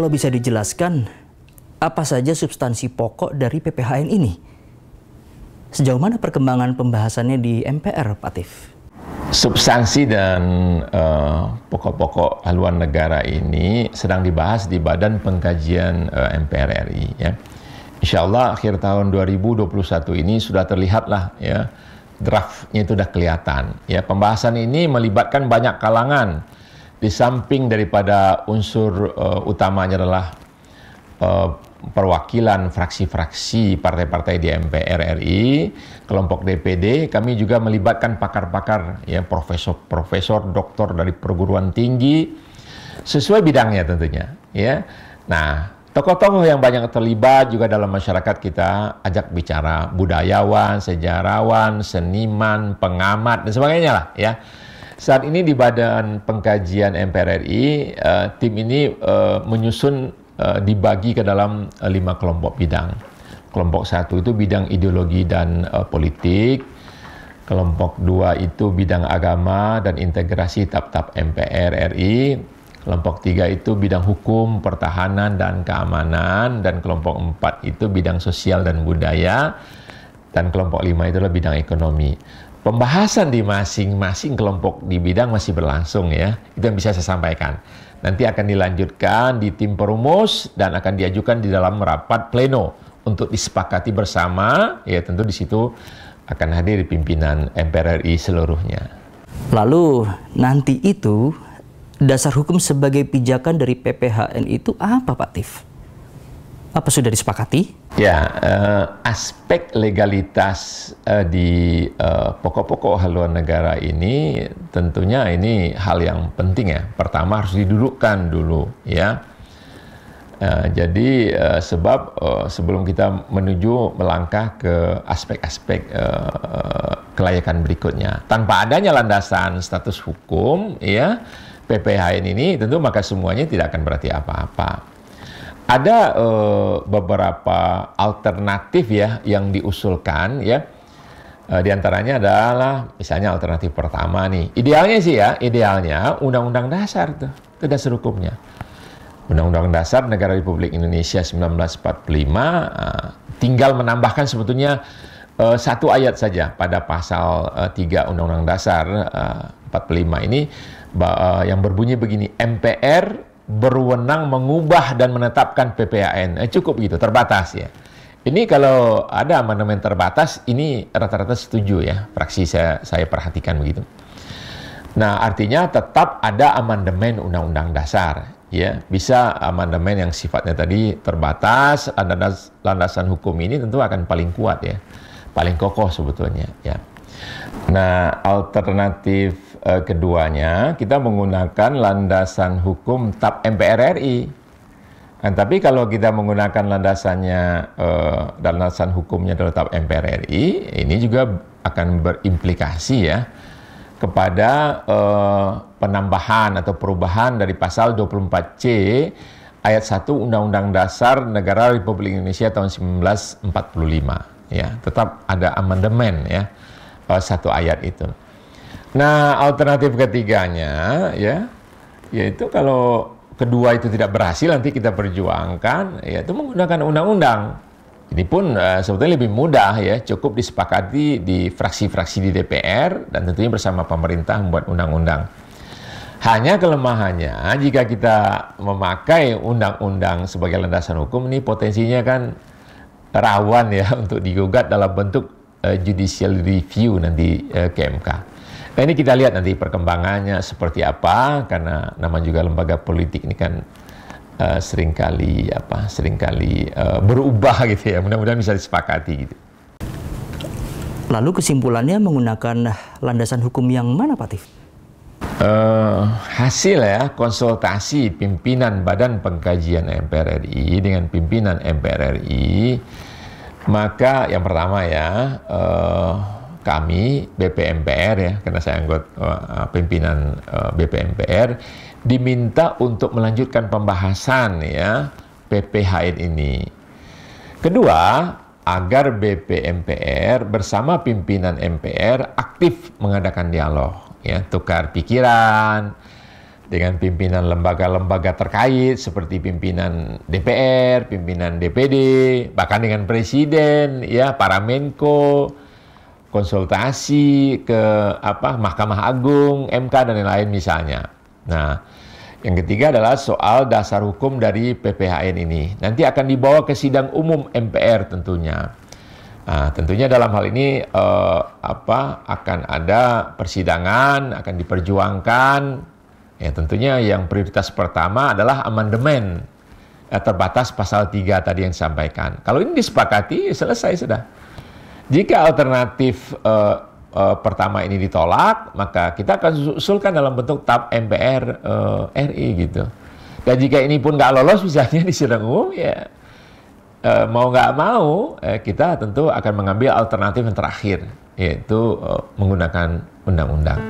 kalau bisa dijelaskan, apa saja substansi pokok dari PPHN ini? Sejauh mana perkembangan pembahasannya di MPR, Pak Atif? Substansi dan pokok-pokok haluan negara ini sedang dibahas di Badan Pengkajian MPR RI. Ya. Insya Allah akhir tahun 2021 ini sudah terlihatlah ya, draftnya itu sudah kelihatan. Ya, pembahasan ini melibatkan banyak kalangan. Di samping daripada unsur utamanya adalah perwakilan fraksi-fraksi partai-partai di MPR RI, kelompok DPD, kami juga melibatkan pakar-pakar, ya, profesor, doktor dari perguruan tinggi, sesuai bidangnya tentunya. Ya. Nah, tokoh-tokoh yang banyak terlibat juga dalam masyarakat kita ajak bicara, budayawan, sejarawan, seniman, pengamat, dan sebagainya lah. Ya. Saat ini di Badan Pengkajian MPR RI, tim ini menyusun dibagi ke dalam 5 kelompok bidang. Kelompok 1 itu bidang ideologi dan politik, kelompok 2 itu bidang agama dan integrasi tahap-tahap MPR RI, kelompok 3 itu bidang hukum, pertahanan dan keamanan, dan kelompok 4 itu bidang sosial dan budaya, dan kelompok 5 itu adalah bidang ekonomi. Pembahasan di masing-masing kelompok di bidang masih berlangsung ya, itu yang bisa saya sampaikan. Nanti akan dilanjutkan di tim perumus dan akan diajukan di dalam rapat pleno untuk disepakati bersama. Ya tentu di situ akan hadir pimpinan MPR RI seluruhnya. Lalu nanti itu dasar hukum sebagai pijakan dari PPHN itu apa, Pak Atif? Apa sudah disepakati? Ya, aspek legalitas di pokok-pokok haluan negara ini tentunya ini hal yang penting ya. Pertama harus didudukkan dulu ya. Jadi sebab sebelum kita menuju melangkah ke aspek-aspek kelayakan berikutnya, tanpa adanya landasan status hukum ya PPHN ini tentu maka semuanya tidak akan berarti apa-apa. Ada beberapa alternatif ya yang diusulkan ya. Di antaranya adalah misalnya alternatif pertama nih. Idealnya sih ya, idealnya Undang-Undang Dasar tuh, itu dasar hukumnya. Undang-Undang Dasar Negara Republik Indonesia 1945 tinggal menambahkan sebetulnya satu ayat saja pada pasal 3 Undang-Undang Dasar 45 ini yang berbunyi begini, MPR berwenang mengubah dan menetapkan PPHN. Cukup gitu, terbatas ya. Ini kalau ada amandemen terbatas, ini rata-rata setuju ya, fraksi saya perhatikan begitu. Nah, artinya tetap ada amandemen Undang-Undang Dasar. Ya, bisa amandemen yang sifatnya tadi terbatas, landasan hukum ini tentu akan paling kuat ya, paling kokoh sebetulnya ya. Nah, alternatif keduanya kita menggunakan landasan hukum TAP MPR RI. Nah, tapi kalau kita menggunakan landasan hukumnya adalah TAP MPR RI, ini juga akan berimplikasi ya kepada penambahan atau perubahan dari pasal 24C ayat 1 Undang-Undang Dasar Negara Republik Indonesia tahun 1945 ya, tetap ada amandemen ya satu ayat itu. Nah, alternatif ketiganya ya, yaitu kalau kedua itu tidak berhasil nanti kita perjuangkan yaitu menggunakan undang-undang. Ini pun sebetulnya lebih mudah ya, cukup disepakati di fraksi-fraksi di DPR dan tentunya bersama pemerintah membuat undang-undang. Hanya kelemahannya jika kita memakai undang-undang sebagai landasan hukum ini potensinya kan rawan ya untuk digugat dalam bentuk judicial review nanti ke MK. Nah, ini kita lihat nanti perkembangannya seperti apa, karena nama juga lembaga politik ini kan seringkali berubah gitu ya. Mudah-mudahan bisa disepakati gitu. Lalu kesimpulannya menggunakan landasan hukum yang mana, Pak Atif? Hasil ya konsultasi pimpinan Badan Pengkajian MPR RI dengan pimpinan MPR RI, maka yang pertama ya kami BPMPR ya, karena saya anggota pimpinan BPMPR, diminta untuk melanjutkan pembahasan ya PPHN ini. Kedua, agar BPMPR bersama pimpinan MPR aktif mengadakan dialog ya, tukar pikiran, dengan pimpinan lembaga-lembaga terkait seperti pimpinan DPR, pimpinan DPD, bahkan dengan presiden, ya, para Menko, konsultasi ke Mahkamah Agung, MK dan lain-lain misalnya. Nah, yang ketiga adalah soal dasar hukum dari PPHN ini. Nanti akan dibawa ke sidang umum MPR tentunya. Nah, tentunya dalam hal ini akan ada persidangan, akan diperjuangkan. Ya, tentunya yang prioritas pertama adalah amandemen terbatas pasal 3 tadi yang disampaikan. Kalau ini disepakati, selesai sudah. Jika alternatif pertama ini ditolak, maka kita akan usulkan dalam bentuk TAP MPR RI gitu. Dan jika ini pun nggak lolos misalnya di sidang umum, ya mau nggak mau kita tentu akan mengambil alternatif yang terakhir, yaitu menggunakan undang-undang.